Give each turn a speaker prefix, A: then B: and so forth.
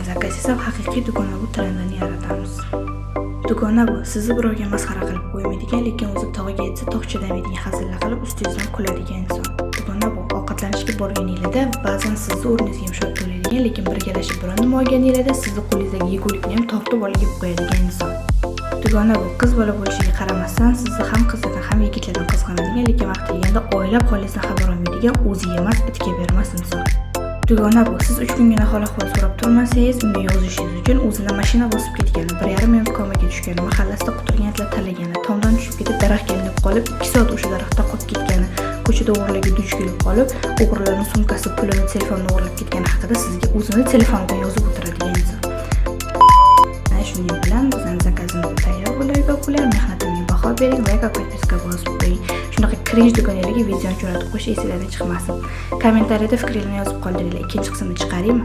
A: zakaz esa haqiqiy dugonabud trendini yaratamiz. Dugonabud sizni birovga masxara qilib qo'ymaydigan, lekin o'zi tog'iga yetsa tog' chidamaydigan hazillar qilib ustingizdan kuladigan inson. Dugonabud ovqatlanishga borganingizda ba'zan sizni o'rningizga yumshoq to'laydigan, lekin birgalashib biron nima olganingizda sizni qo'lingizdagi yegulikni ham tortib olib yeb qo'yadigan inson. Dugonabud qiz bola bo'lishiga qaramasdan sizni ham qizlardan ham yigitlardan qizg'anadigan, lekin vaqti kelganda oylab holingizdan xabar olmaydigan, o'ziga emas itga bermas inson. Dugonabud siz 3 kungina hol-ahvol so'rab turmasangiz, unga yozishingiz uchun o'zini mashina bosib ketgani, 1,5 minut komaga tushgani, mahallasida quturgan itlar talagani, tomdan tushib ketib daraxtga ilinib qolib, 2 soat o'sha daraxtda qolib ketgani, ko'chada o'g'rilarga duch kelib qolib, o'g'rilarning sumkasi, pulini, telefonini o'g'irlab ketgani haqida sizga o'zini telefonidan yozib o'tiradigan inson. Mana shuning bilan bizning zakazimiz tayyor bo'ladi va ular mehnatimga baho bering, like va podpiska bosib qo'ying. Shunaqa cringe do'konlarga videoni jo'natib qo'yish esingizdan chiqmasin. Kommentariyada fikringizni yozib qoldiringlar. Ikkinchi qismini chiqaraymi?